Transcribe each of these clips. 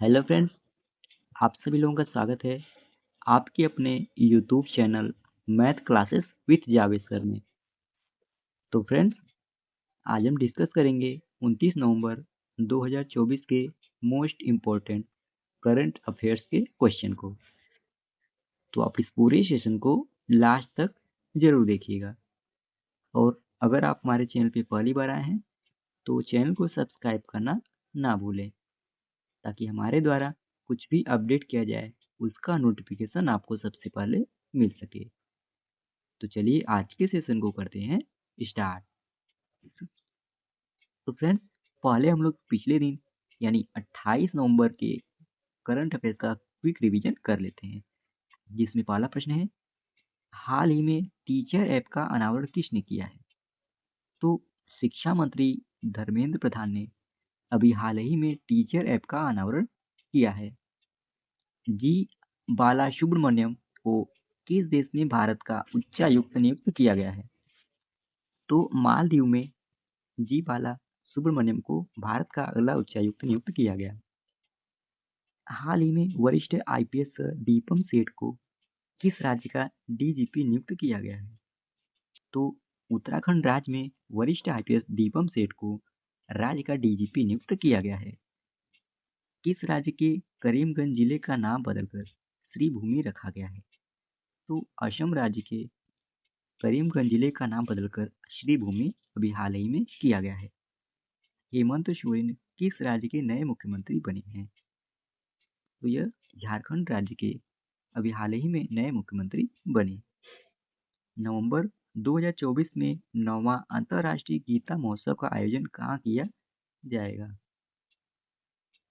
Hello friends, आप सभी लोगों का स्वागत है आपके अपने YouTube channel math classes with Javed sir में। तो फ्रेंड्स, आज हम डिस्कस करेंगे 29 नवंबर 2024 के मोस्ट इम्पोर्टेंट करंट अफेयर्स के क्वेश्चन को। तो आप इस पूरे सेशन को लास्ट तक जरूर देखिएगा। और अगर आप हमारे चैनल पे पहली बार आए हैं तो चैनल को सब्सक्राइब करना ना भूलें, ताकि हमारे द्वारा कुछ भी अपडेट किया जाए उसका नोटिफिकेशन आपको सबसे पहले मिल सके। तो चलिए आज के सेशन को करते हैं स्टार्ट। तो फ्रेंड्स, पहले हम लोग पिछले दिन यानी 28 नवंबर के करंट अफेयर का क्विक रिवीजन कर लेते हैं, जिसमें पहला प्रश्न है, हाल ही में टीचर ऐप का अनावरण किसने किया है? तो शिक्षा मंत्री धर्मेंद्र प्रधान ने अभी हाल ही में टीचर ऐप का अनावरण किया है। जी बालासुब्रमण्यम को किस देश में भारत का उच्चायुक्त नियुक्त किया गया है? तो मालदीव में जी बालासुब्रमण्यम को भारत का अगला उच्चायुक्त नियुक्त किया गया। हाल ही में वरिष्ठ आईपीएस दीपम सेठ को किस राज्य का डीजीपी नियुक्त किया गया है? तो उत्तराखंड राज्य में वरिष्ठ आईपीएस दीपम सेठ को राज्य का डीजीपी नियुक्त किया गया है। किस राज्य के करीमगंज जिले का नाम बदलकर श्रीभूमि रखा गया है? तो असम राज्य के करीमगंज जिले का नाम बदलकर श्रीभूमि अभी हाल ही में किया गया है। हेमंत सोरेन किस राज्य के नए मुख्यमंत्री बने हैं? तो यह झारखंड राज्य के अभी हाल ही में नए मुख्यमंत्री बने। नवंबर 2024 में 9वां अंतर्राष्ट्रीय गीता महोत्सव का आयोजन कहाँ किया जाएगा?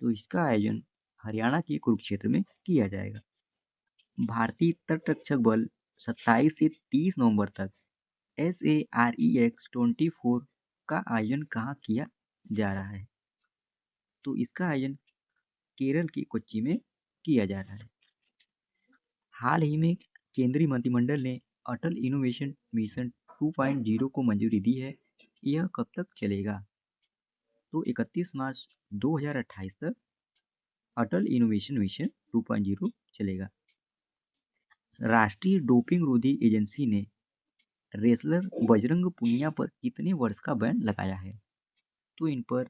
तो इसका आयोजन हरियाणा के कुरुक्षेत्र में किया जाएगा। भारतीय तटरक्षक बल 27 से 30 नवंबर तक SAREX-24 का आयोजन कहाँ किया जा रहा है? तो इसका आयोजन केरल के कोच्चि में किया जा रहा है। हाल ही में केंद्रीय मंत्रिमंडल ने अटल इनोवेशन मिशन 2.0 को मंजूरी दी है। यह कब तक चलेगा? तो 31 मार्च 2028 तक अटल इनोवेशन मिशन 2.0 चलेगा। राष्ट्रीय डोपिंग रोधी एजेंसी ने रेसलर बजरंग पुनिया पर कितने वर्ष का बैन लगाया है? तो इन पर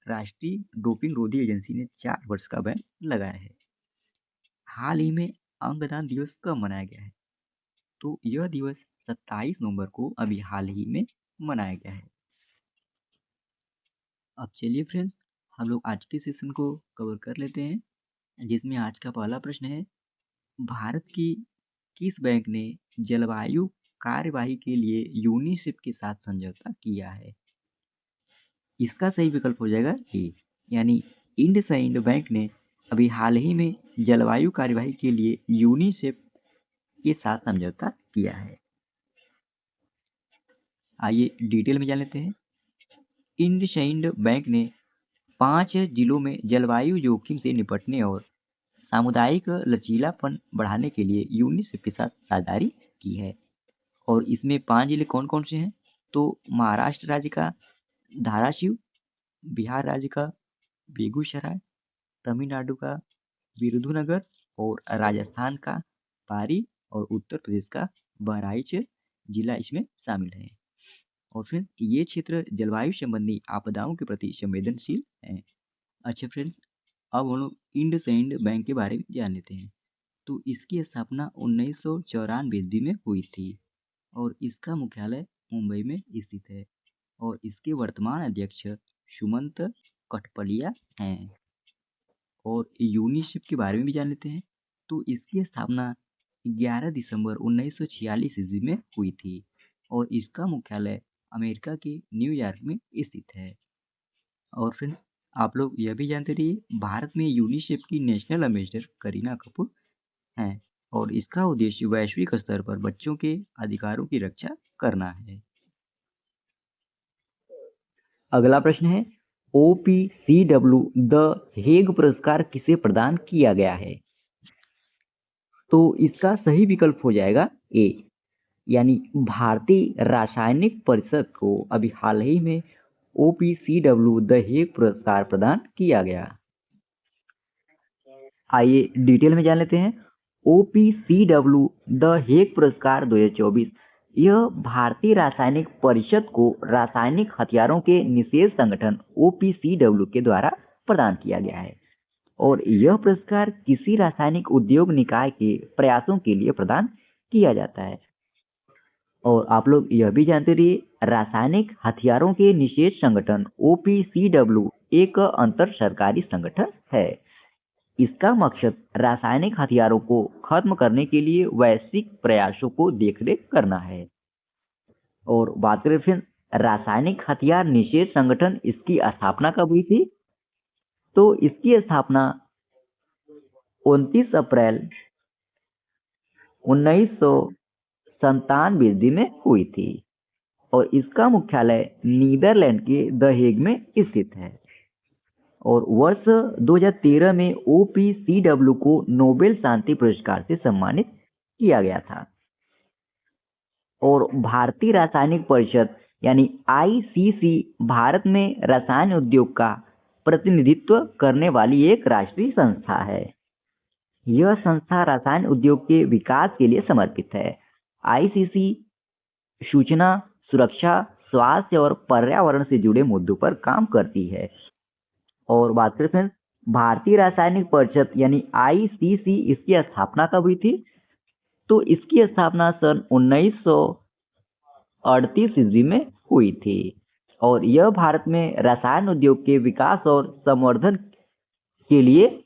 राष्ट्रीय डोपिंग रोधी एजेंसी ने 4 वर्ष का बैन लगाया है। हाल ही में अंगदान दिवस कब मनाया गया है? तो यह दिवस 27 नवंबर को अभी हाल ही में मनाया गया है। अब चलिए फ्रेंड्स, हम लोग आज के सेशन को कवर कर लेते हैं, जिसमें आज का पहला प्रश्न है, भारत की किस बैंक ने जलवायु कार्यवाही के लिए यूनिसेफ के साथ समझौता किया है? इसका सही विकल्प हो जाएगा ए, यानी इंडसइंड बैंक ने अभी हाल ही में जलवायु कार्यवाही के लिए यूनिसेफ के साथ समझौता किया है। आइए डिटेल में जान लेते हैं। इंडसइंड बैंक ने 5 जिलों में जलवायु जोखिम से निपटने और सामुदायिक लचीलापन बढ़ाने के लिए यूनिसेफ के साथ साझेदारी की है। और इसमें 5 जिले कौन कौन से हैं? तो महाराष्ट्र राज्य का धाराशिव, बिहार राज्य का बेगूसराय, तमिलनाडु का विरुधुनगर और राजस्थान का पारी और उत्तर प्रदेश का बहराइच जिला इसमें शामिल है। और फिर ये क्षेत्र जलवायु संबंधी आपदाओं के प्रति संवेदनशील है। अच्छा फ्रेंड्स, अब हम लोग इंडसइंड बैंक के बारे में जान लेते हैं। तो इसकी स्थापना 1994 ईस्वी में हुई थी और इसका मुख्यालय मुंबई में स्थित है और इसके वर्तमान अध्यक्ष सुमंत कठपलिया हैं। और यूनिसेफ के बारे में भी जान लेते हैं। तो इसकी स्थापना 11 दिसंबर 1946 ईस्वी में हुई थी और इसका मुख्यालय अमेरिका के न्यूयॉर्क में स्थित है। और फिर आप लोग यह भी जानते रहिए, भारत में यूनिसेफ की नेशनल एम्बेसडर करीना कपूर हैं और इसका उद्देश्य वैश्विक स्तर पर बच्चों के अधिकारों की रक्षा करना है। अगला प्रश्न है, OPCW द हेग पुरस्कार किसे प्रदान किया गया है? तो इसका सही विकल्प हो जाएगा ए, यानी भारतीय रासायनिक परिषद को अभी हाल ही में OPCW द हेग पुरस्कार प्रदान किया गया। आइए डिटेल में जान लेते हैं। OPCW द हेग पुरस्कार 2024 यह भारतीय रासायनिक परिषद को रासायनिक हथियारों के निषेध संगठन OPCW के द्वारा प्रदान किया गया है और यह पुरस्कार किसी रासायनिक उद्योग निकाय के प्रयासों के लिए प्रदान किया जाता है। और आप लोग यह भी जानते रहिए, रासायनिक हथियारों के निषेध संगठन OPCW एक अंतर सरकारी संगठन है। इसका मकसद रासायनिक हथियारों को खत्म करने के लिए वैश्विक प्रयासों को देखरेख करना है। और बात करें फिर रासायनिक हथियार निषेध संगठन, इसकी स्थापना कब हुई थी? तो इसकी स्थापना 29 अप्रैल 1997 ईस्वी में हुई थी और इसका मुख्यालय नीदरलैंड के द हेग में स्थित है। और वर्ष 2013 में OPCW को नोबेल शांति पुरस्कार से सम्मानित किया गया था। और भारतीय रासायनिक परिषद यानी ICC भारत में रसायन उद्योग का प्रतिनिधित्व करने वाली एक राष्ट्रीय संस्था है। यह संस्था रसायन उद्योग के विकास के लिए समर्पित है। ICC सूचना सुरक्षा, स्वास्थ्य और पर्यावरण से जुड़े मुद्दों पर काम करती है। और बात करें फ्रेंड्स भारतीय रासायनिक परिषद यानी ICC, इसकी स्थापना कब हुई थी? तो इसकी स्थापना सन 1938 ईस्वी में हुई थी और यह भारत में रसायन उद्योग के विकास और संवर्धन के लिए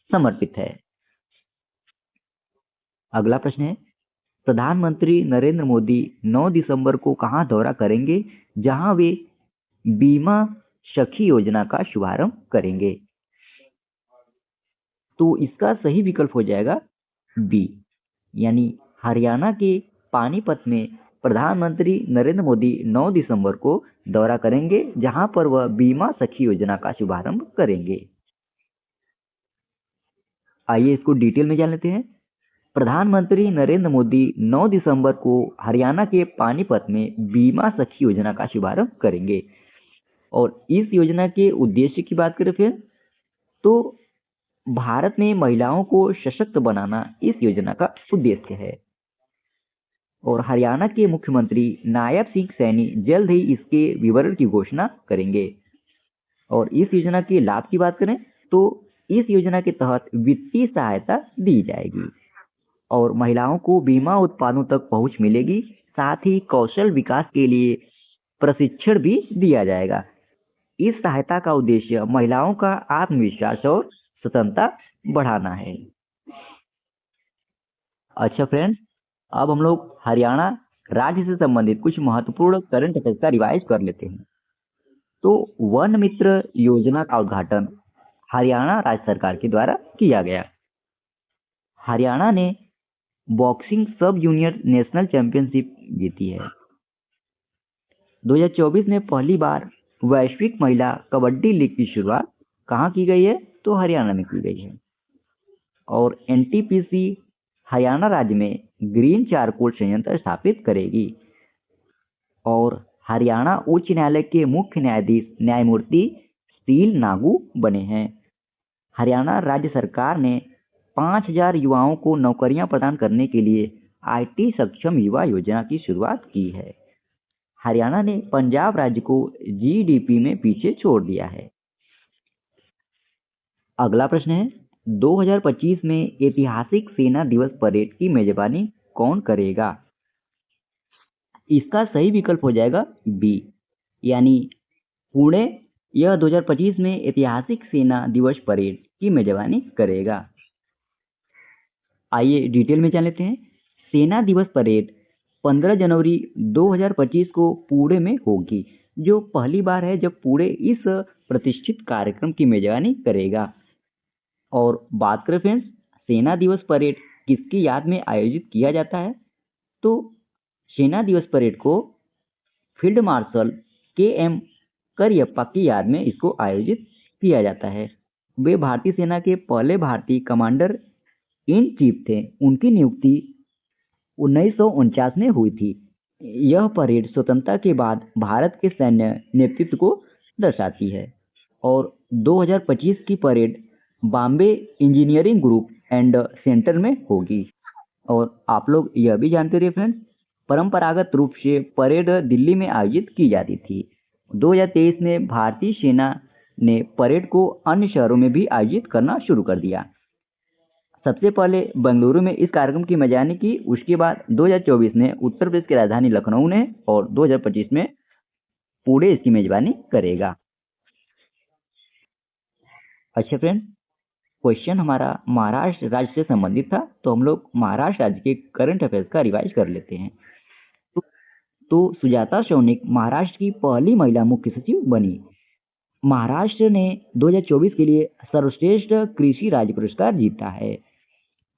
समर्पित है। अगला प्रश्न है, प्रधानमंत्री नरेंद्र मोदी 9 दिसंबर को कहां दौरा करेंगे जहां वे बीमा सखी योजना का शुभारंभ करेंगे? तो इसका सही विकल्प हो जाएगा बी, यानी हरियाणा के पानीपत में प्रधानमंत्री नरेंद्र मोदी 9 दिसंबर को दौरा करेंगे जहां पर वह बीमा सखी योजना का शुभारंभ करेंगे। आइए इसको डिटेल में जान लेते हैं। प्रधानमंत्री नरेंद्र मोदी 9 दिसंबर को हरियाणा के पानीपत में बीमा सखी योजना का शुभारंभ करेंगे और इस योजना के उद्देश्य की बात करें फिर तो भारत में महिलाओं को सशक्त बनाना इस योजना का उद्देश्य है। और हरियाणा के मुख्यमंत्री नायब सिंह सैनी जल्द ही इसके विवरण की घोषणा करेंगे। और इस योजना के लाभ की बात करें तो इस योजना के तहत वित्तीय सहायता दी जाएगी और महिलाओं को बीमा उत्पादों तक पहुंच मिलेगी, साथ ही कौशल विकास के लिए प्रशिक्षण भी दिया जाएगा। इस सहायता का उद्देश्य महिलाओं का आत्मविश्वास और स्वतंत्रता बढ़ाना है। अच्छा फ्रेंड्स, अब हम लोग हरियाणा राज्य से संबंधित कुछ महत्वपूर्ण करंट अफेयर्स का रिवाइज कर लेते हैं। तो वन मित्र योजना का उद्घाटन हरियाणा राज्य सरकार के द्वारा किया गया। हरियाणा ने बॉक्सिंग सब जूनियर नेशनल चैंपियनशिप जीती है। 2024 में पहली बार वैश्विक महिला कबड्डी लीग की शुरुआत कहाँ की गई है? तो हरियाणा में की गई है। और NTPC हरियाणा राज्य में ग्रीन चारकोल संयंत्र स्थापित करेगी। और हरियाणा उच्च न्यायालय के मुख्य न्यायाधीश न्यायमूर्ति सील नागू बने हैं। हरियाणा राज्य सरकार ने 5000 युवाओं को नौकरियां प्रदान करने के लिए IT सक्षम युवा योजना की शुरुआत की है। हरियाणा ने पंजाब राज्य को GDP में पीछे छोड़ दिया है। अगला प्रश्न है, 2025 में ऐतिहासिक सेना दिवस परेड की मेजबानी कौन करेगा? इसका सही विकल्प हो जाएगा बी, यानी पुणे यह 2025 में ऐतिहासिक सेना दिवस परेड की मेजबानी करेगा। आइए डिटेल में जान लेते हैं। सेना दिवस परेड 15 जनवरी 2025 को पुणे में होगी, जो पहली बार है जब पुणे इस प्रतिष्ठित कार्यक्रम की मेजबानी करेगा। और बात करें फ्रेंड्स, सेना दिवस परेड किसकी याद में आयोजित किया जाता है? तो सेना दिवस परेड को फील्ड मार्शल KM करियप्पा की याद में इसको आयोजित किया जाता है। वे भारतीय सेना के पहले भारतीय कमांडर इन चीफ थे। उनकी नियुक्ति 1949 में हुई थी। यह परेड स्वतंत्रता के बाद भारत के सैन्य नेतृत्व को दर्शाती है। और 2025 की parade Bombay engineering group and centre में होगी। और आप लोग यह भी जानते रहे फ्रेंड्स, परंपरागत रूप से परेड दिल्ली में आयोजित की जाती थी। 2023 में भारतीय सेना ने परेड को अन्य शहरों में भी आयोजित करना शुरू कर दिया। सबसे पहले बेंगलुरु में इस कार्यक्रम की मेजबानी की, उसके बाद 2024 में उत्तर प्रदेश की राजधानी लखनऊ ने, और 2025 में पुणे इसकी मेजबानी करेगा। अच्छा फ्रेंड, क्वेश्चन हमारा महाराष्ट्र राज्य से संबंधित था, तो हम लोग महाराष्ट्र राज्य के करंट अफेयर्स का रिवाइज कर लेते हैं। तो सुजाता सौनिक महाराष्ट्र की पहली महिला मुख्य सचिव बनी। महाराष्ट्र ने 2024 के लिए सर्वश्रेष्ठ कृषि राज्य पुरस्कार जीता है।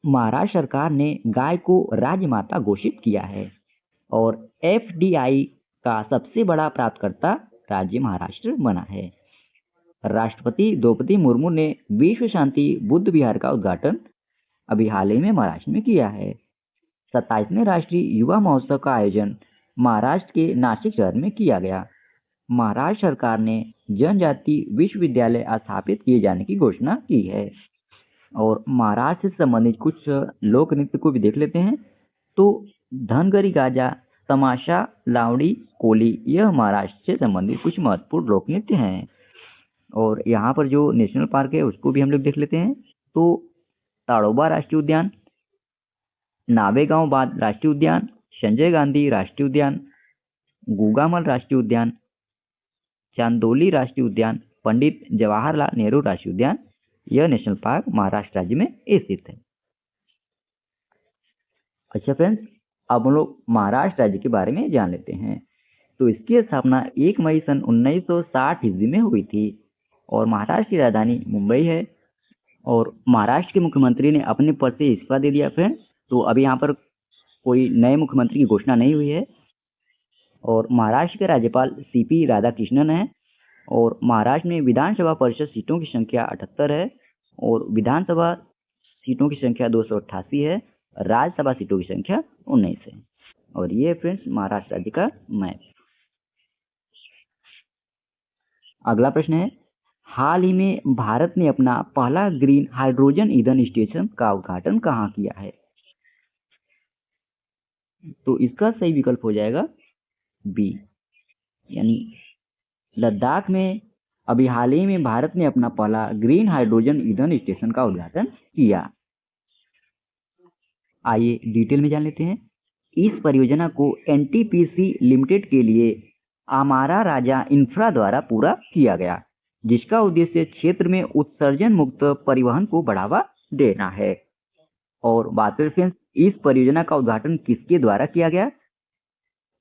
महाराष्ट्र सरकार ने गाय को राज्य माता घोषित किया है। और एफडीआई का सबसे बड़ा प्राप्तकर्ता राज्य महाराष्ट्र बना है। राष्ट्रपति द्रौपदी मुर्मू ने विश्व शांति बुद्ध विहार का उद्घाटन अभी हाल ही में महाराष्ट्र में किया है। 27वें राष्ट्रीय युवा महोत्सव का आयोजन महाराष्ट्र के नासिक शहर में किया गया। महाराष्ट्र सरकार ने जनजाति विश्वविद्यालय स्थापित किए जाने की घोषणा की है। और महाराष्ट्र से संबंधित कुछ लोक नृत्य को भी देख लेते हैं। तो धनगरी गाजा, तमाशा, लावड़ी, कोली, यह महाराष्ट्र से संबंधित कुछ महत्वपूर्ण लोक नृत्य हैं। और यहाँ पर जो नेशनल पार्क है उसको भी हम लोग देख लेते हैं। तो ताड़ोबा राष्ट्रीय उद्यान, नावेगांव बांध राष्ट्रीय उद्यान, संजय गांधी राष्ट्रीय उद्यान, गुगामल राष्ट्रीय उद्यान, चांदोली राष्ट्रीय उद्यान, पंडित जवाहरलाल नेहरू राष्ट्रीय उद्यान, यह नेशनल पार्क महाराष्ट्र राज्य में स्थित है। अच्छा फ्रेंड्स, अब हम लोग महाराष्ट्र राज्य के बारे में जान लेते हैं। तो इसकी स्थापना 1 मई सन 1960 ईस्वी में हुई थी। और महाराष्ट्र की राजधानी मुंबई है। और महाराष्ट्र के मुख्यमंत्री ने अपने पद से इस्तीफा दे दिया फ्रेंड्स। तो अभी यहाँ पर कोई नए मुख्यमंत्री की घोषणा नहीं हुई है। और महाराष्ट्र के राज्यपाल सीपी राधाकृष्णन है। और महाराष्ट्र में विधानसभा परिषद सीटों की संख्या 78 है। और विधानसभा सीटों की संख्या 288 है। राज्यसभा सीटों की संख्या 19 है। और ये फ्रेंड्स महाराष्ट्र राज्य का मैप। अगला प्रश्न है, हाल ही में भारत ने अपना पहला ग्रीन हाइड्रोजन ईंधन स्टेशन का उद्घाटन कहाँ किया है? तो इसका सही विकल्प हो जाएगा बी, यानी लद्दाख में अभी हाल ही में भारत ने अपना पहला ग्रीन हाइड्रोजन ईंधन स्टेशन का उद्घाटन किया। आइए डिटेल में जान लेते हैं। इस परियोजना को एनटीपीसी लिमिटेड के लिए आमारा राजा इंफ्रा द्वारा पूरा किया गया, जिसका उद्देश्य क्षेत्र में उत्सर्जन मुक्त परिवहन को बढ़ावा देना है। और बात करें फ्रेंड्स, इस परियोजना का उद्घाटन किसके द्वारा किया गया?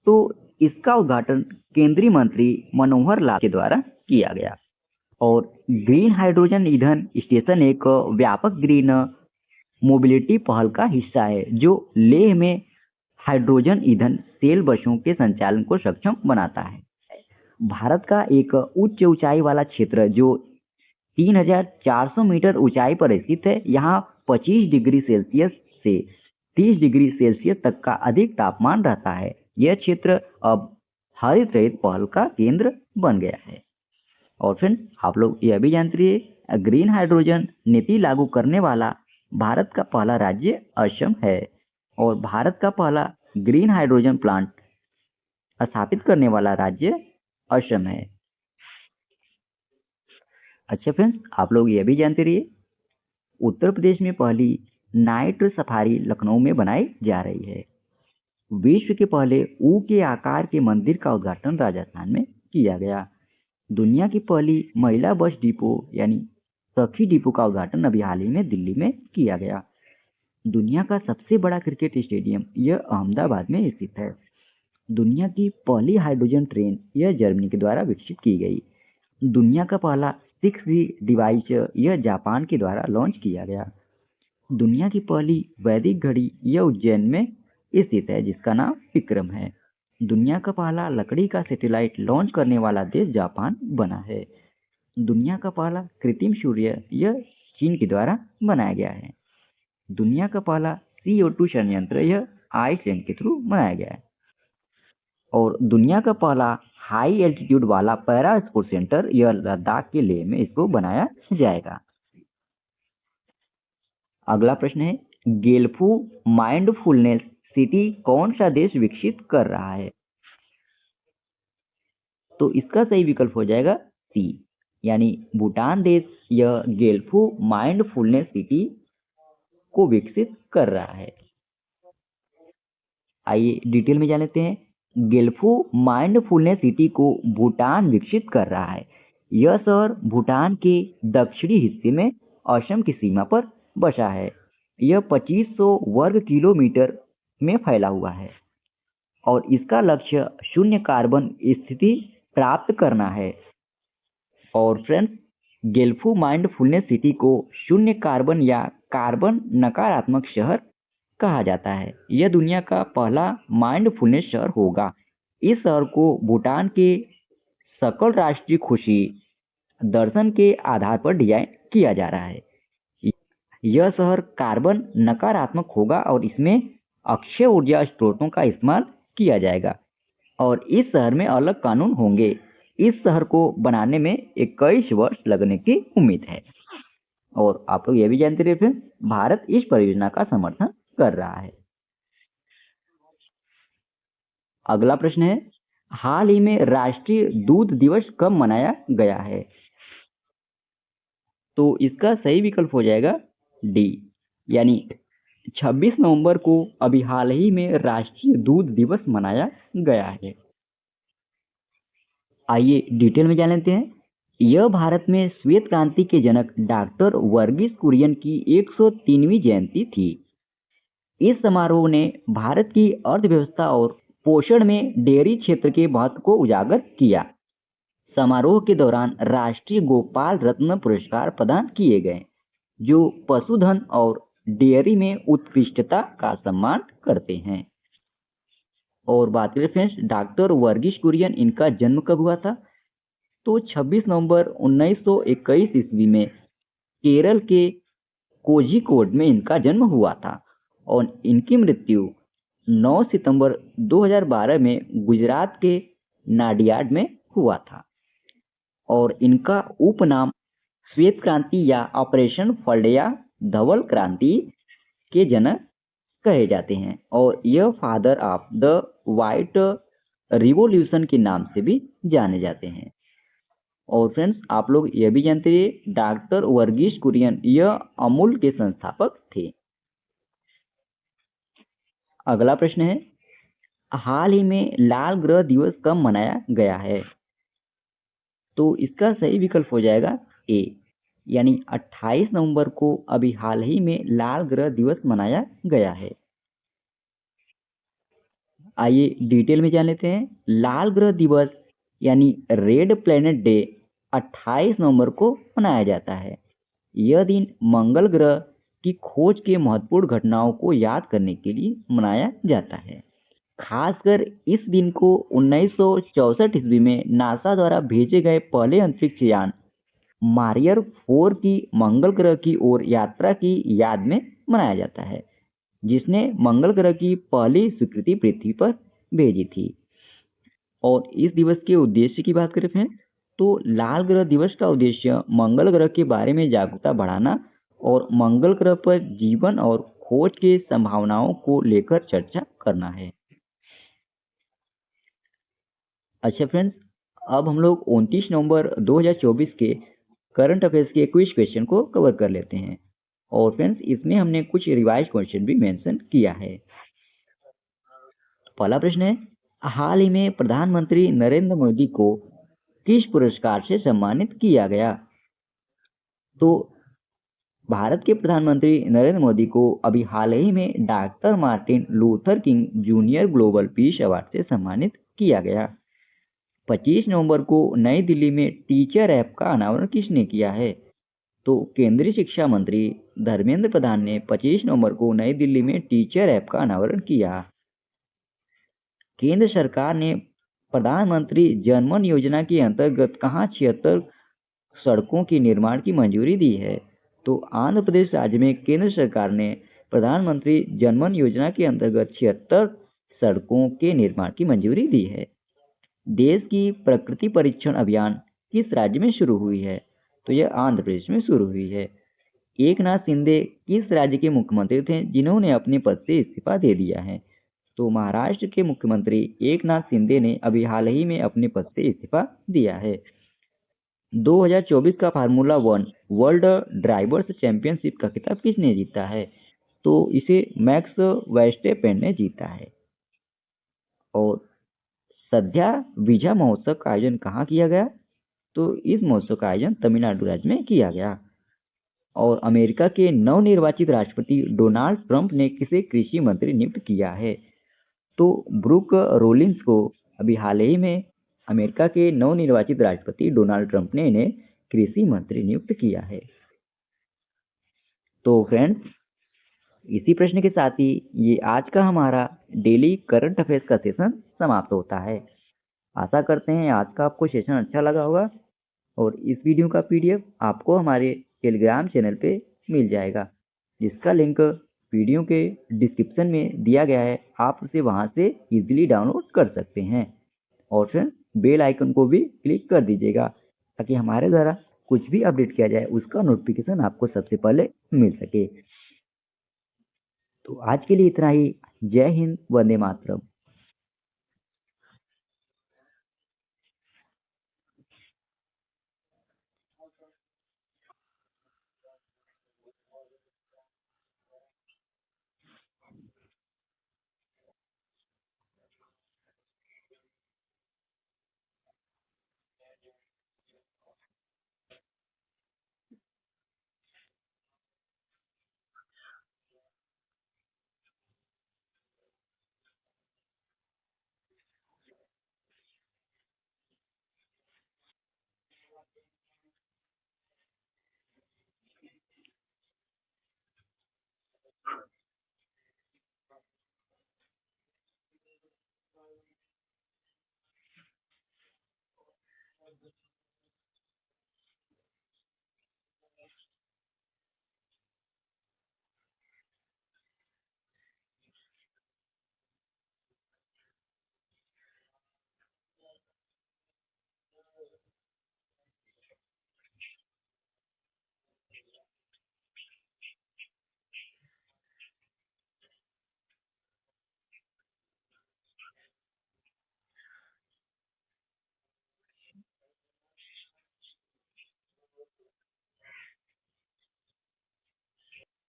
तो इसका उद्घाटन केंद्रीय मंत्री मनोहर लाल के द्वारा किया गया। और ग्रीन हाइड्रोजन ईंधन स्टेशन एक व्यापक ग्रीन मोबिलिटी पहल का हिस्सा है, जो लेह में हाइड्रोजन ईंधन सेल बसों के संचालन को सक्षम बनाता है। भारत का एक उच्च ऊंचाई वाला क्षेत्र जो 3400 मीटर ऊंचाई पर स्थित है, यहाँ 25 डिग्री सेल्सियस से 30 डिग्री सेल्सियस तक का अधिक तापमान रहता है। यह क्षेत्र अब हरित रहित पहल का केंद्र बन गया है। और फ्रेंड्स, आप लोग यह भी जानते रहिए, ग्रीन हाइड्रोजन नीति लागू करने वाला भारत का पहला राज्य असम है। और भारत का पहला ग्रीन हाइड्रोजन प्लांट स्थापित करने वाला राज्य असम है। अच्छा फ्रेंड्स, आप लोग यह भी जानते रहिए, उत्तर प्रदेश में पहली नाइट सफारी लखनऊ में बनाई जा रही है। विश्व के पहले ऊ के आकार के मंदिर का उद्घाटन राजस्थान में किया गया। दुनिया की पहली महिला बस डिपो यानी सखी डिपो का उद्घाटन अभी हाल ही में दिल्ली में किया गया। दुनिया का सबसे बड़ा क्रिकेट स्टेडियम यह अहमदाबाद में स्थित है। दुनिया की पहली हाइड्रोजन ट्रेन यह जर्मनी के द्वारा विकसित की गई। दुनिया का पहला 6G डिवाइस यह जापान के द्वारा लॉन्च किया गया। दुनिया की पहली वैदिक घड़ी यह उज्जैन में स्थित है, जिसका नाम विक्रम है। दुनिया का पहला लकड़ी का सैटेलाइट लॉन्च करने वाला देश जापान बना है। दुनिया का पहला कृत्रिम सूर्य यह चीन के द्वारा बनाया गया है। दुनिया का पहला CO2 संयंत्र यह आइसलैंड के थ्रू बनाया गया है। और दुनिया का पहला हाई एल्टीट्यूड वाला पैरा स्पोर्ट सेंटर यह लद्दाख के लेह में इसको बनाया जाएगा। अगला प्रश्न है, गेल्फू माइंडफुलनेस सिटी कौन सा देश विकसित कर रहा है? तो इसका सही विकल्प हो जाएगा सी, यानी भूटान देश यह गेल्फू माइंडफुलनेस सिटी को विकसित कर रहा है। आइए डिटेल में जान लेते हैं। गेल्फू माइंडफुलनेस सिटी को भूटान विकसित कर रहा है। यह शहर भूटान के दक्षिणी हिस्से में असम की सीमा पर बसा है। यह 2500 वर्ग किलोमीटर में फैला हुआ है और इसका लक्ष्य शून्य कार्बन स्थिति प्राप्त करना है। और फ्रेंड्स, गेल्फू माइंडफुलनेस सिटी को शून्य कार्बन या कार्बन नकारात्मक शहर कहा जाता है। यह दुनिया का पहला माइंडफुलनेस शहर होगा। इस शहर को भूटान के सकल राष्ट्रीय खुशी दर्शन के आधार पर डिजाइन किया जा रहा है। यह शहर कार्बन नकारात्मक होगा और इसमें अक्षय ऊर्जा स्रोतों का इस्तेमाल किया जाएगा और इस शहर में अलग कानून होंगे। इस शहर को बनाने में 21 वर्ष लगने की उम्मीद है। और आप लोग यह भी जानते रहे फ्रेंड्स, भारत इस परियोजना का समर्थन कर रहा है। अगला प्रश्न है, हाल ही में राष्ट्रीय दूध दिवस कब मनाया गया है? तो इसका सही विकल्प हो जाएगा डी, यानी 26 नवंबर को अभी हाल ही में राष्ट्रीय दूध दिवस मनाया गया है। आइए डिटेल में जान लेते हैं। यह भारत में श्वेत क्रांति के जनक डॉक्टर वर्गीस कुरियन की 103वीं जयंती थी। इस समारोह ने भारत की अर्थव्यवस्था और पोषण में डेयरी क्षेत्र के महत्व को उजागर किया। समारोह के दौरान राष्ट्रीय गोपाल रत्न पुरस्कार प्रदान किए गए, जो पशुधन और डेयरी में उत्कृष्टता का सम्मान करते हैं। और बात करें फ्रेंड्स, डॉक्टर वर्गीस कुरियन, इनका जन्म कब हुआ था? तो 26 नवंबर 1921 ईस्वी में केरल के कोझिकोड में इनका जन्म हुआ था और इनकी मृत्यु 9 सितंबर 2012 में गुजरात के नाडियाड में हुआ था। और इनका उपनाम श्वेत क्रांति या ऑपरेशन फल्डया धवल क्रांति के जनक कहे जाते हैं और यह father of the white revolution के नाम से भी जाने जाते हैं। और फ्रेंड्स, आप लोग यह भी जानते हैं, डॉक्टर वर्गीस कुरियन यह अमूल के संस्थापक थे। अगला प्रश्न है, हाल ही में लाल ग्रह दिवस कब मनाया गया है? तो इसका सही विकल्प हो जाएगा ए, यानी 28 नवंबर को अभी हाल ही में लाल ग्रह दिवस मनाया गया है। आइए डिटेल में जान लेते हैं। लाल ग्रह दिवस यानी रेड प्लेनेट डे 28 नवंबर को मनाया जाता है। यह दिन मंगल ग्रह की खोज के महत्वपूर्ण घटनाओं को याद करने के लिए मनाया जाता है। खासकर इस दिन को 1964 ईस्वी में नासा द्वारा भेजे गए पहले अंतरिक्ष यान मारियर 4 की मंगल ग्रह की ओर यात्रा की याद में मनाया जाता है, जिसने मंगल ग्रह की पहली स्वीकृति पृथ्वी पर भेजी थी। और इस दिवस के उद्देश्य की बात करें तो लाल ग्रह दिवस का उद्देश्य मंगल ग्रह के बारे में जागरूकता बढ़ाना और मंगल ग्रह पर जीवन और खोज के संभावनाओं को लेकर चर्चा करना है। अच्छा फ्रेंड्स, अब हम लोग 29 नवंबर 2024 के करंट अफेयर्स के क्विज क्वेश्चन को कवर कर लेते हैं। और फ्रेंड्स, इसमें हमने कुछ रिवाइज क्वेश्चन भी मेंशन किया है। पहला प्रश्न है, हाल ही में प्रधानमंत्री नरेंद्र मोदी को किस पुरस्कार से सम्मानित किया गया? तो भारत के प्रधानमंत्री नरेंद्र मोदी को अभी हाल ही में doctor Martin Luther king junior global peace award से सम्मानित किया गया। 25 नवंबर को नई दिल्ली में टीचर ऐप का अनावरण किसने किया है? तो केंद्रीय शिक्षा मंत्री धर्मेंद्र प्रधान ने 25 नवंबर को नई दिल्ली में टीचर ऐप का अनावरण किया। केंद्र सरकार ने प्रधानमंत्री जनमन योजना के अंतर्गत कहाँ 76 सड़कों के निर्माण की मंजूरी दी है? तो आंध्र प्रदेश राज्य में केंद्र सरकार ने प्रधानमंत्री जनमन योजना के अंतर्गत 76 सड़कों के निर्माण की मंजूरी दी है। देश की प्रकृति परीक्षण अभियान किस राज्य में शुरू हुई है? तो यह आंध्र प्रदेश में शुरू हुई है। एकनाथ शिंदे किस राज्य के मुख्यमंत्री थे जिन्होंने अपने पद से इस्तीफा दे दिया है? तो महाराष्ट्र के मुख्यमंत्री एकनाथ शिंदे ने अभी हाल ही में अपने पद से इस्तीफा दिया है। 2024 का formula one world drivers championship का खिताब किसने जीता है? तो इसे मैक्स वर्स्टेपेन ने जीता है। और सद्या विजय महोत्सव का आयोजन कहाँ किया गया? तो इस महोत्सव का आयोजन तमिलनाडु राज्य में किया गया। और अमेरिका के नवनिर्वाचित राष्ट्रपति डोनाल्ड ट्रंप ने किसे कृषि मंत्री नियुक्त किया है? तो ब्रूक रोलिंस को अभी हाल ही में अमेरिका के नवनिर्वाचित राष्ट्रपति डोनाल्ड ट्रंप ने इन्हें कृषि मंत्री नियुक्त किया है। तो फ्रेंड्स, इसी प्रश्न के साथ ही ये आज का हमारा डेली करंट अफेयर्स का सेशन समाप्त होता है। आशा करते हैं आज का आपको सेशन अच्छा लगा होगा और इस वीडियो का पीडीएफ आपको हमारे टेलीग्राम चैनल पे मिल जाएगा, जिसका लिंक वीडियो के डिस्क्रिप्शन में दिया गया है। आप उसे वहां से इजीली डाउनलोड कर सकते हैं और फिर बेल आइकन को भी क्लिक कर दीजिएगा ताकि हमारे द्वारा कुछ भी अपडेट किया जाए उसका नोटिफिकेशन आपको सबसे पहले मिल सके। तो आज के लिए इतना ही। जय हिंद, वंदे मातरम।